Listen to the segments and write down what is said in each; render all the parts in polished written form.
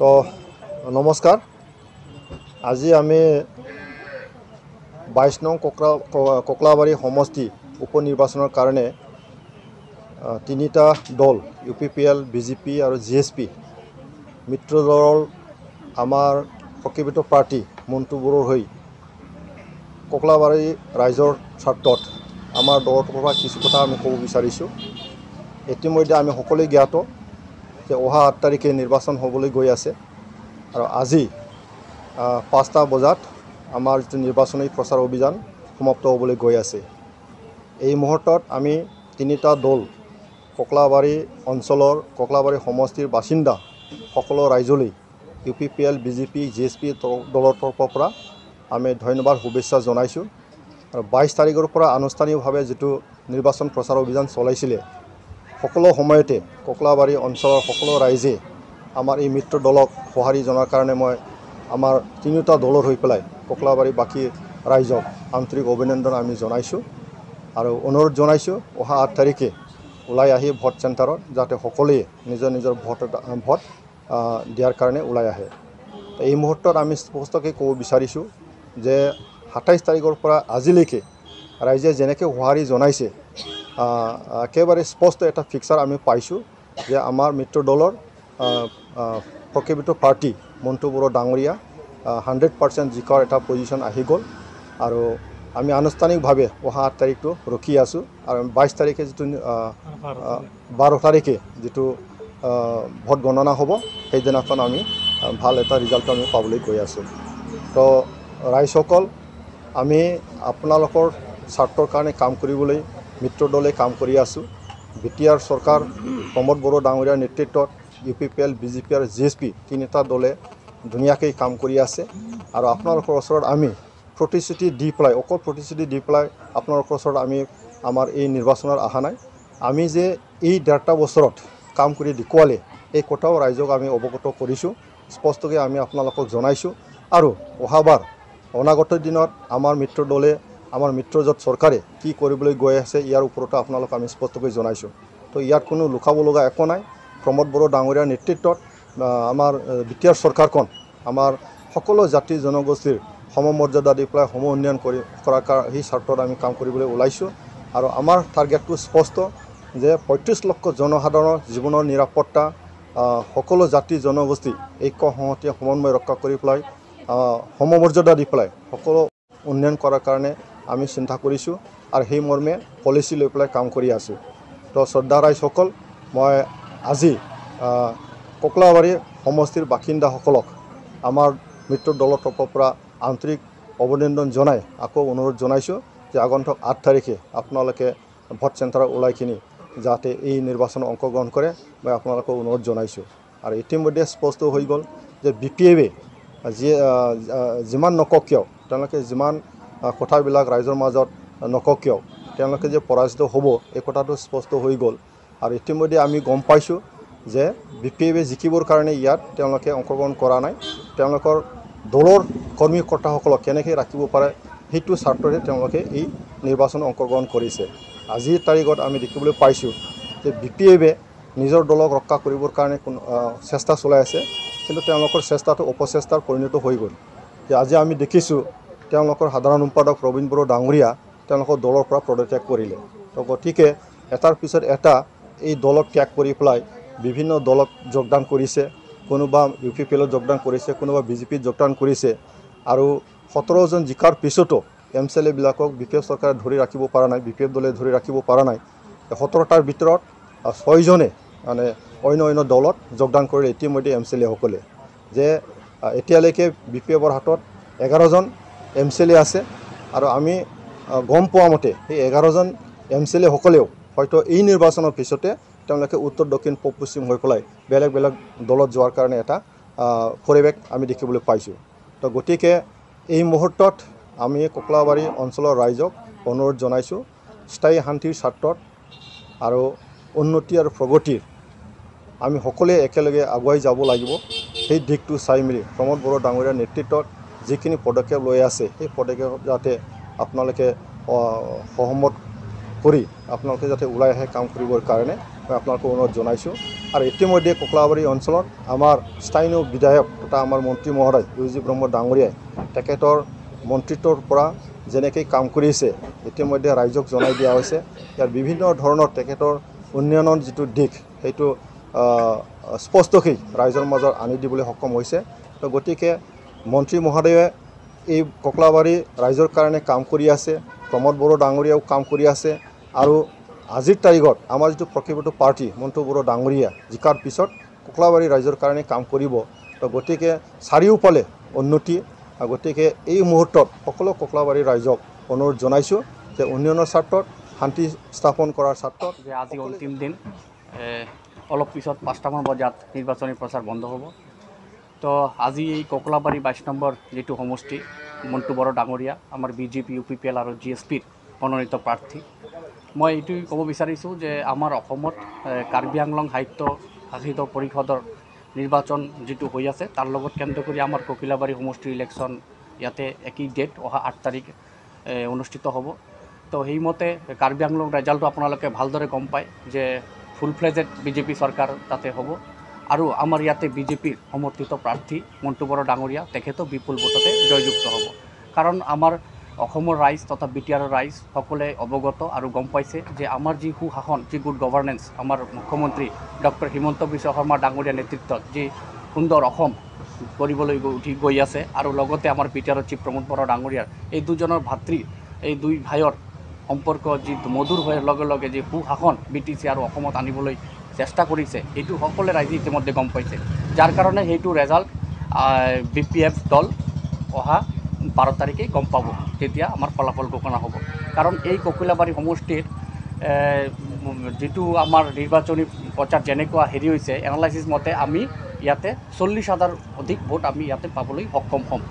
তো নমস্কাৰ। আজি আমি 22 নং ককলাবাৰী সমষ্টি উপনিৰ্বাচনৰ কাৰণে তিনিটা দল UPPL, BJP আৰু GSP মিত্ৰ দলৰ আমাৰ প্ৰকৃত প্ৰাৰ্থী মন্টু বড়োৰ হৈ ককলাবাৰী ৰাইজৰ স্বাৰ্থত আমাৰ দলৰ পৰা কিছু কথা আমি ক'ব বিচাৰিছোঁ। ইতিমধ্যে আমি সকলোৱে জ্ঞাত যে অহা 8 তাৰিখে নিৰ্বাচন হ'বলৈ গৈ আছে আৰু আজি 5টা বজাত আমাৰ যিটো নিৰ্বাচনী প্ৰচাৰ অভিযান সমাপ্ত হ'বলৈ গৈ আছে। এই মুহূৰ্তত আমি তিনিটা দল ককলাবাৰী অঞ্চলৰ ককলাবাৰী সমষ্টিৰ বাসিন্দা সকলো ৰাইজলৈ UPPL, BJP, GSP দলৰ তৰফৰ পৰা আমি ধন্যবাদ শুভেচ্ছা জনাইছোঁ। আৰু 22 তাৰিখৰ পৰা আনুষ্ঠানিকভাৱে যিটো নিৰ্বাচন প্ৰচাৰ অভিযান চলাইছিলে সকলো সময়তে ককলাবাৰী অঞ্চলৰ সকলো ৰাইজে আমাৰ এই মিত্ৰ দলক সঁহাৰি জনাৰ কাৰণে মই আমাৰ তিনিটা দলৰ হৈ পেলাই ককলাবাৰী বাকী ৰাইজক আন্তৰিক অভিনন্দন আমি জনাইছোঁ আৰু অনুৰোধ জনাইছোঁ অহা 8 তাৰিখে ওলাই আহি ভোট চেণ্টাৰত যাতে সকলোৱে নিজৰ নিজৰ ভোট দিয়াৰ কাৰণে ওলাই আহে। এই মুহূৰ্তত আমি স্পষ্টকৈ ক'ব বিচাৰিছোঁ যে 27 তাৰিখৰ পৰা আজিলৈকে ৰাইজে যেনেকৈ সঁহাৰি জনাইছে একেবাৰে স্পষ্ট এটা ফিক্সাৰ আমি পাইছোঁ যে আমাৰ মিত্ৰ দলৰ প্ৰকৃত প্ৰাৰ্থী মন্টু বড়ো ডাঙৰীয়া 100% জিকাৰ এটা পজিশ্যন আহি গ'ল আৰু আমি আনুষ্ঠানিকভাৱে অহা 8 তাৰিখটো ৰখি আছোঁ আৰু 22 তাৰিখে যিটো 12 তাৰিখে যিটো ভোট গণনা হ'ব সেইদিনাখন আমি ভাল এটা ৰিজাল্ট আমি পাবলৈ গৈ আছোঁ। তো ৰাইজসকল আমি আপোনালোকৰ স্বাৰ্থৰ কাৰণে কাম কৰিবলৈ মিত্ৰ দলে কাম কৰি আছোঁ। BTR চৰকাৰ প্ৰমোদ বড়ো ডাঙৰীয়াৰ নেতৃত্বত UPPL, BJP আৰু GSP তিনিটা দলে ধুনীয়াকৈ কাম কৰি আছে আৰু আপোনালোকৰ ওচৰত আমি প্ৰতিশ্ৰুতি দি পেলাই অকল প্ৰতিশ্ৰুতি দি পেলাই আপোনালোকৰ ওচৰত আমি আমাৰ এই নিৰ্বাচনৰ অহা নাই। আমি যে এই 1.5 বছৰত কাম কৰি দেখুৱালে এই কথাও ৰাইজক আমি অৱগত কৰিছোঁ, স্পষ্টকৈ আমি আপোনালোকক জনাইছোঁ আৰু অহাবাৰ অনাগত দিনত আমাৰ মিত্ৰ দলে আমাৰ মিত্ৰজোঁট চৰকাৰে কি কৰিবলৈ গৈ আছে ইয়াৰ ওপৰতো আপোনালোক আমি স্পষ্টকৈ জনাইছোঁ। তো ইয়াত কোনো লুকাব লগা একো নাই। প্ৰমোদ বড়ো ডাঙৰীয়াৰ নেতৃত্বত আমাৰ BTR চৰকাৰখন আমাৰ সকলো জাতি জনগোষ্ঠীৰ সমমৰ্যাদা দি পেলাই সম উন্নয়ন কৰাৰ সেই স্বাৰ্থত আমি কাম কৰিবলৈ ওলাইছোঁ আৰু আমাৰ টাৰ্গেটটো স্পষ্ট যে 35 লক্ষ জনসাধাৰণৰ জীৱনৰ নিৰাপত্তা সকলো জাতি জনগোষ্ঠী ঐক্য সংহতি সমন্বয় ৰক্ষা কৰি পেলাই সমমৰ্যাদা দি পেলাই সকলো উন্নয়ন কৰাৰ কাৰণে আমি চিন্তা কৰিছোঁ আৰু সেই মৰ্মে পলিচি লৈ পেলাই কাম কৰি আছোঁ। তো শ্ৰদ্ধা ৰাইজসকল, মই আজি ককলাবাৰী সমষ্টিৰ বাসিন্দাসকলক আমাৰ মিত্ৰ দলৰ তৰফৰ পৰা আন্তৰিক অভিনন্দন জনাই আকৌ অনুৰোধ জনাইছোঁ যে আগন্তুক 8 তাৰিখে আপোনালোকে ভোট চেণ্টাৰত ওলাই কিনি যাতে এই নিৰ্বাচনত অংশগ্ৰহণ কৰে মই আপোনালোকক অনুৰোধ জনাইছোঁ। আৰু ইতিমধ্যে স্পষ্ট হৈ গ'ল যে BPF যিমান নকওক কিয় তেওঁলোকে যিমান কথাবিলাক ৰাইজৰ মাজত নকওক কিয় তেওঁলোকে যে পৰাজিত হ'ব এই কথাটো স্পষ্ট হৈ গ'ল আৰু ইতিমধ্যে আমি গম পাইছোঁ যে BPF জিকিবৰ কাৰণে ইয়াত তেওঁলোকে অংশগ্ৰহণ কৰা নাই। তেওঁলোকৰ দলৰ কৰ্মীকৰ্তাসকলক কেনেকৈ ৰাখিব পাৰে সেইটো স্বাৰ্থৰে তেওঁলোকে এই নিৰ্বাচনত অংশগ্ৰহণ কৰিছে। আজিৰ তাৰিখত আমি দেখিবলৈ পাইছোঁ যে BPF নিজৰ দলক ৰক্ষা কৰিবৰ কাৰণে চেষ্টা চলাই আছে, কিন্তু তেওঁলোকৰ চেষ্টাটো অপচেষ্টাৰ পৰিণত হৈ গ'ল। যে আজি আমি দেখিছোঁ তেওঁলোকৰ সাধাৰণ সম্পাদক প্ৰবীণ বড়ো ডাঙৰীয়া তেওঁলোকৰ দলৰ পৰা পদত্যাগ কৰিলে। তো গতিকে এটাৰ পিছত এটা এই দলক ত্যাগ কৰি পেলাই বিভিন্ন দলত যোগদান কৰিছে, কোনোবা UPPLত যোগদান কৰিছে, কোনোবা BJPত যোগদান কৰিছে আৰু 17জন জিকাৰ পিছতো MCLA বিলাকক BPF চৰকাৰে ধৰি ৰাখিব পৰা নাই, BPF দলে ধৰি ৰাখিব পৰা নাই। 17টাৰ ভিতৰত 6জনে মানে অন্য দলত যোগদান কৰিলে ইতিমধ্যে MCLA সকলে। যে এতিয়ালৈকে BPFৰ হাতত 11জন MCLA আছে আৰু আমি গম পোৱা মতে সেই 11জন MCLA সকলেও হয়তো এই নিৰ্বাচনৰ পিছতে তেওঁলোকে উত্তৰ দক্ষিণ পূব পশ্চিম হৈ পেলাই বেলেগ বেলেগ দলত যোৱাৰ কাৰণে এটা পৰিৱেশ আমি দেখিবলৈ পাইছোঁ। তো গতিকে এই মুহূৰ্তত আমি ককলাবাৰী অঞ্চলৰ ৰাইজক অনুৰোধ জনাইছোঁ স্থায়ী শান্তিৰ স্বাৰ্থত আৰু উন্নতি আৰু প্ৰগতিৰ আমি সকলোৱে একেলগে আগুৱাই যাব লাগিব। সেই দিশটো চাই মেলি প্ৰমোদ বড়ো ডাঙৰীয়াৰ নেতৃত্বত যিখিনি পদক্ষেপ লৈ আছে সেই পদক্ষেপ যাতে আপোনালোকে সহমত কৰি আপোনালোকে যাতে ওলাই আহে কাম কৰিবৰ কাৰণে মই আপোনালোকক অনুৰোধ জনাইছোঁ। আৰু ইতিমধ্যে ককলাবাৰী অঞ্চলত আমাৰ স্থানীয় বিধায়ক তথা আমাৰ মন্ত্ৰী মহোদয় ইউজি ব্ৰহ্ম ডাঙৰীয়াই তেখেতৰ মন্ত্ৰিত্বৰ পৰা যেনেকৈ কাম কৰিছে ইতিমধ্যে ৰাইজক জনাই দিয়া হৈছে। ইয়াৰ বিভিন্ন ধৰণৰ তেখেতৰ উন্নয়নৰ যিটো দিশ সেইটো স্পষ্টকৈ ৰাইজৰ মাজত আনি দিবলৈ সক্ষম হৈছে। তো গতিকে মন্ত্ৰী মহোদয়ে এই ককলাবাৰী ৰাইজৰ কাৰণে কাম কৰি আছে, প্ৰমোদ বড়ো ডাঙৰীয়াও কাম কৰি আছে। আৰু আজিৰ তাৰিখত আমাৰ যিটো প্ৰকৃত পাৰ্টি মণ্টু বড়ো ডাঙৰীয়া জিকাৰ পিছত ককলাবাৰী ৰাইজৰ কাৰণে কাম কৰিব। তো গতিকে চাৰিওফালে উন্নতি। গতিকে এই মুহূৰ্তত সকলো ককলাবাৰী ৰাইজক অনুৰোধ জনাইছোঁ যে উন্নয়নৰ স্বাৰ্থত, শান্তি স্থাপন কৰাৰ স্বাৰ্থত যে আজি অন্তিম দিন, অলপ পিছত 5টামান বজাত নিৰ্বাচনী প্ৰচাৰ বন্ধ হ'ব। তো আজি এই ককলাবাৰী 22 নম্বৰ যিটো সমষ্টি মণ্টু বড়ো ডাঙৰীয়া আমাৰ বিজেপি, UPPL আৰু GSPৰ মনোনীত প্ৰাৰ্থী। মই এইটোৱে ক'ব বিচাৰিছোঁ যে আমাৰ অসমত কাৰ্বি আংলং সাহিত্য শাসিত পৰিষদৰ নিৰ্বাচন যিটো হৈ আছে তাৰ লগত কেন্দ্ৰ কৰি আমাৰ ককিলাবাৰী সমষ্টিৰ ইলেকশ্যন ইয়াতে একেই ডেট অহা 8 তাৰিখ অনুষ্ঠিত হ'ব। তো সেইমতে কাৰ্বি আংলং ৰেজাল্টটো আপোনালোকে ভালদৰে গম পায় যে ফুল ফ্লেজেড বিজেপি চৰকাৰ তাতে হ'ব। আৰু আমাৰ ইয়াতে বিজেপিৰ সমৰ্থিত প্ৰাৰ্থী মণ্টু বড়ো ডাঙৰীয়া তেখেতো বিপুল ভোটতে জয়যুক্ত হ'ব। কাৰণ আমাৰ অসমৰ ৰাইজ তথা BTR ৰাইজ সকলে অৱগত আৰু গম পাইছে যে আমাৰ যি সুশাসন, যি গুড গভাৰ্নেন্স, আমাৰ মুখ্যমন্ত্ৰী ডক্টৰ হিমন্ত বিশ্ব শৰ্মা ডাঙৰীয়াৰ নেতৃত্বত যি সুন্দৰ অসম কৰিবলৈ উঠি গৈ আছে। আৰু লগতে আমাৰ BTR চিফ প্ৰমোদ বড়ো ডাঙৰীয়াৰ এই দুজনৰ ভাতৃ, এই দুই ভাইৰ সম্পৰ্ক যি মধুৰ হোৱাৰ লগে লগে যি সুশাসন BTC আৰু অসমত আনিবলৈ চেষ্টা কৰিছে এইটো সকলোৱে ৰাইজে ইতিমধ্যে গম পাইছে। যাৰ কাৰণে সেইটো ৰেজাল্ট BPF দল অহা 12 তাৰিখে গম পাব, তেতিয়া আমাৰ ফলাফল ঘোষণা হ'ব। কাৰণ এই ককিলাবাৰী সমষ্টিৰ যিটো আমাৰ নিৰ্বাচনী প্ৰচাৰ যেনেকুৱা হেৰি হৈছে, এনালাইচিছ মতে আমি ইয়াতে 40,000 অধিক ভোট আমি ইয়াতে পাবলৈ সক্ষম হ'ম।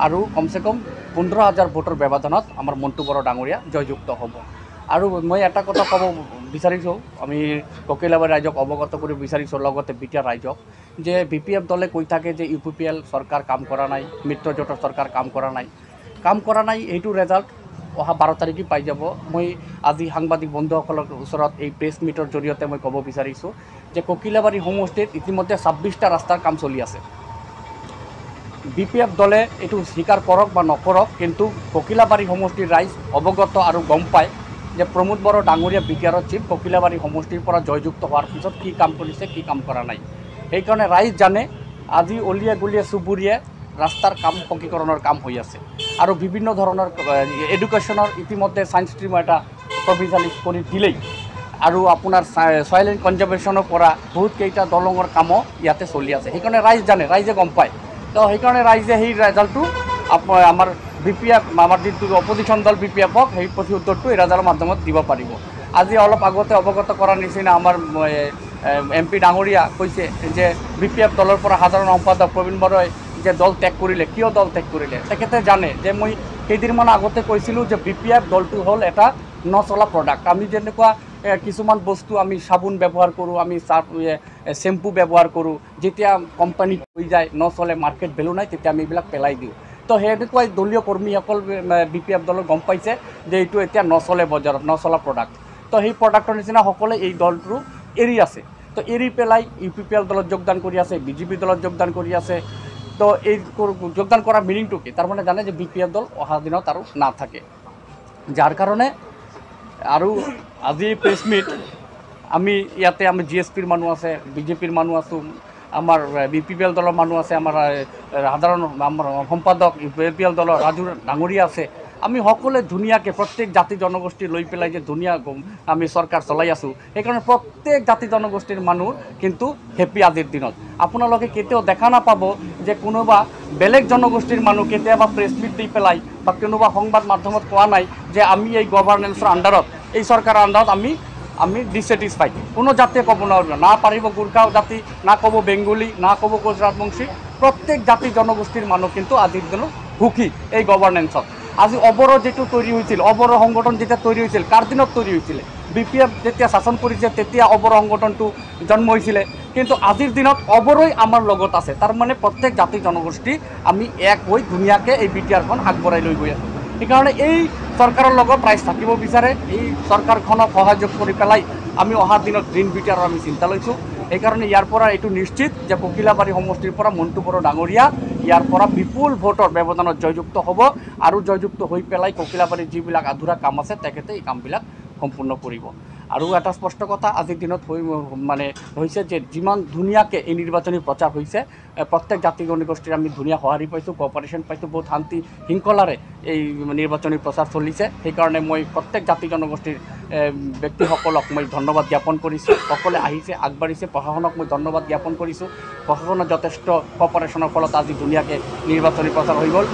আৰু কমচে কম 15,000 ভোটৰ ব্যৱধানত আমাৰ মণ্টু বড়ো ডাঙৰীয়া জয়যুক্ত হ'ব। আৰু মই এটা কথা ক'ব বিচাৰিছোঁ, আমি ককিলাবাৰী ৰাইজক অৱগত কৰিব বিচাৰিছোঁ, লগতে BTR ৰাইজক, যে BPF দলে কৈ থাকে যে UPPL চৰকাৰ কাম কৰা নাই, মিত্ৰজোঁটৰ চৰকাৰ কাম কৰা নাই। এইটো ৰেজাল্ট অহা 12 তাৰিখে পাই যাব। মই আজি সাংবাদিক বন্ধুসকলৰ ওচৰত এই প্ৰেছ মিটৰ জৰিয়তে মই ক'ব বিচাৰিছোঁ যে ককিলাবাৰী সমষ্টিত ইতিমধ্যে 26টা ৰাস্তাৰ কাম চলি আছে। BPF দলে এইটো স্বীকাৰ কৰক বা নকৰক, কিন্তু ককিলাবাৰী সমষ্টিৰ ৰাইজ অৱগত আৰু গম পায় যে প্ৰমোদ বড়ো ডাঙৰীয়া BTR চিফ ককিলাবাৰী সমষ্টিৰ পৰা জয়যুক্ত হোৱাৰ পিছত কি কাম কৰিছে, কি কাম কৰা নাই। সেইকাৰণে ৰাইজ জানে আজি অলিয়ে গলিয়ে চুবুৰীয়ে ৰাস্তাৰ কাম, পকীকৰণৰ কাম হৈ আছে। আৰু বিভিন্ন ধৰণৰ এডুকেশ্যনৰ ইতিমধ্যে ছায়েন্স ষ্ট্ৰীমৰ এটা প্ৰভিজালি কৰি দিলেই। আৰু আপোনাৰ ছয়েল এণ্ড কনজাৰ্ভেশ্যনৰ পৰা বহুতকেইটা দলঙৰ কামো ইয়াতে চলি আছে। সেইকাৰণে ৰাইজ জানে, ৰাইজে গম পায়। তো সেইকাৰণে ৰাইজে সেই ৰেজাল্টটো আমাৰ BPF, আমাৰ যিটো অপজিশ্যন দল BPFক সেই প্ৰতি উত্তৰটো এই ৰেজাল্টৰ মাধ্যমত দিব পাৰিব। আজি অলপ আগতে অৱগত কৰাৰ নিচিনা আমাৰ MP ডাঙৰীয়া কৈছে যে BPF দলৰ পৰা সাধাৰণ সম্পাদক প্ৰবীণ বড়োই যে দল ত্যাগ কৰিলে, কিয় দল ত্যাগ কৰিলে তেখেতে জানে যে মই কেইদিনমান আগতে কৈছিলোঁ যে BPF দলটো হ'ল এটা নচলা প্ৰডাক্ট। আমি যেনেকুৱা কিছুমান বস্তু আমি চাবোন ব্যৱহাৰ কৰোঁ, আমি চেম্পু ব্যৱহাৰ কৰোঁ, যেতিয়া কোম্পানীত হৈ যায় নচলে, মাৰ্কেট ভেলু নাই, তেতিয়া আমি এইবিলাক পেলাই দিওঁ। তো সেনেকুৱাই দলীয় কৰ্মীসকল BPF দলৰ গম পাইছে যে এইটো এতিয়া নচলে বজাৰত, নচলা প্ৰডাক্ট। তো সেই প্ৰডাক্টৰ নিচিনা সকলে এই দলটো এৰি আছে। তো এৰি পেলাই UPPL দলত যোগদান কৰি আছে, BJP দলত যোগদান কৰি আছে। তো এই যোগদান কৰাৰ মিনিংটো কি? তাৰমানে জানে যে BPF দল অহা দিনত আৰু নাথাকে। যাৰ কাৰণে আৰু আজি প্ৰেছ মিট আমি ইয়াতে আমাৰ GSPৰ মানুহ আছে, BJPৰ মানুহ আছোঁ, আমাৰ BPPL দলৰ মানুহ আছে, আমাৰ সাধাৰণ আমাৰ সম্পাদক UPPL দলৰ ৰাজু ডাঙৰীয়া আছে। আমি সকলোৱে ধুনীয়াকৈ প্ৰত্যেক জাতি জনগোষ্ঠী লৈ পেলাই যে ধুনীয়া আমি চৰকাৰ চলাই আছোঁ, সেইকাৰণে প্ৰত্যেক জাতি জনগোষ্ঠীৰ মানুহ কিন্তু হেপী আজিৰ দিনত। আপোনালোকে কেতিয়াও দেখা নাপাব যে কোনোবা বেলেগ জনগোষ্ঠীৰ মানুহ কেতিয়াবা প্ৰেছ মিট দি পেলাই বা কোনোবা সংবাদ মাধ্যমত কোৱা নাই যে আমি এই গভাৰ্নেন্সৰ আণ্ডাৰত, এই চৰকাৰৰ আণ্ডাৰত আমি ডিছেটিছফাইড। কোনো জাতিয়ে ক'ব নোৱাৰিব, না পাৰিব গোৰ্খা জাতি, না ক'ব বেংগলী, না ক'ব কোচ ৰাজবংশী। প্ৰত্যেক জাতি জনগোষ্ঠীৰ মানুহ কিন্তু আজিৰ দিনত সুখী এই গভাৰ্নেন্সত। আজি অবৰো যিটো তৈৰি হৈছিল, অবৰো সংগঠন যেতিয়া তৈৰি হৈছিল, কাৰ দিনত তৈৰি হৈছিলে? BPF যেতিয়া শাসন কৰিছে তেতিয়া অবৰো সংগঠনটো জন্ম হৈছিলে। কিন্তু আজিৰ দিনত অবৰোই আমাৰ লগত আছে। তাৰ মানে প্ৰত্যেক জাতি জনগোষ্ঠী আমি এক হৈ ধুনীয়াকৈ এই BTRখন আগবঢ়াই লৈ গৈ আছোঁ। সেইকাৰণে এই চৰকাৰৰ লগত ৰাইজ থাকিব বিচাৰে, এই চৰকাৰখনক সহযোগ কৰি পেলাই আমি অহা দিনত গ্ৰীণ বিটিআৰৰ আমি চিন্তা লৈছোঁ। সেইকাৰণে ইয়াৰ পৰা এইটো নিশ্চিত যে ককিলাবাৰী সমষ্টিৰ পৰা মণ্টু বড়ো ডাঙৰীয়া ইয়াৰ পৰা বিপুল ভোটৰ ব্যৱধানত জয়যুক্ত হ'ব আৰু জয়যুক্ত হৈ পেলাই ককিলাবাৰীৰ যিবিলাক আধৰুৱা কাম আছে তেখেতে এই কামবিলাক সম্পূৰ্ণ কৰিব। আৰু এটা স্পষ্ট কথা আজিৰ দিনত হৈছে যে যিমান ধুনীয়াকৈ এই নিৰ্বাচনী প্ৰচাৰ হৈছে, প্ৰত্যেক জাতি জনগোষ্ঠীৰ আমি ধুনীয়া সঁহাৰি পাইছোঁ, কোঅপাৰেশ্যন পাইছোঁ, বহুত শান্তি শৃংখলাৰে এই নিৰ্বাচনী প্ৰচাৰ চলিছে। সেইকাৰণে মই প্ৰত্যেক জাতি জনগোষ্ঠীৰ ব্যক্তিসকলক মই ধন্যবাদ জ্ঞাপন কৰিছোঁ। সকলোৱে আহিছে, আগবাঢ়িছে। প্ৰশাসনক মই ধন্যবাদ জ্ঞাপন কৰিছোঁ। প্ৰশাসনৰ যথেষ্ট কোঅপাৰেশ্যনৰ ফলত আজি ধুনীয়াকৈ নিৰ্বাচনী প্ৰচাৰ হৈ গ'ল।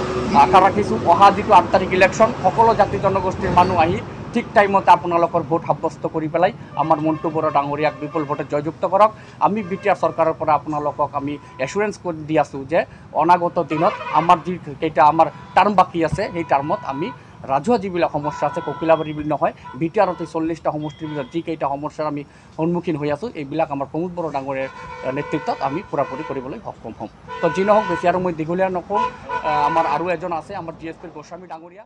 আশা ৰাখিছোঁ অহা যিটো 8 তাৰিখ ইলেকশ্যন, সকলো জাতি জনগোষ্ঠীৰ মানুহ আহি ঠিক টাইমতে আপোনালোকৰ ভোট সাব্যস্ত কৰি পেলাই আমাৰ মণ্টু বড়ো ডাঙৰীয়াক বিপুল ভোটে জয়যুক্ত কৰক। আমি বিটিআৰ চৰকাৰৰ পৰা আপোনালোকক আমি এচুৰেঞ্চ দি আছোঁ যে অনাগত দিনত আমাৰ যিকেইটা আমাৰ টাৰ্ম বাকী আছে, সেই টাৰ্মত আমি ৰাজহুৱা যিবিলাক সমস্যা আছে, ককিলাবাৰী বুলি নহয়, বিটিআৰতে 40টা সমষ্টিৰ ভিতৰত যিকেইটা সমস্যাৰ আমি সন্মুখীন হৈ আছোঁ, এইবিলাক আমাৰ প্ৰমোদ বড়ো ডাঙৰীয়াৰ নেতৃত্বত আমি পূৰাপূৰি কৰিবলৈ সক্ষম হ'ম। তো যি নহওক, বেছি আৰু মই দীঘলীয়া নকওঁ। আমাৰ আৰু এজন আছে, আমাৰ GSPৰ গোস্বামী ডাঙৰীয়া।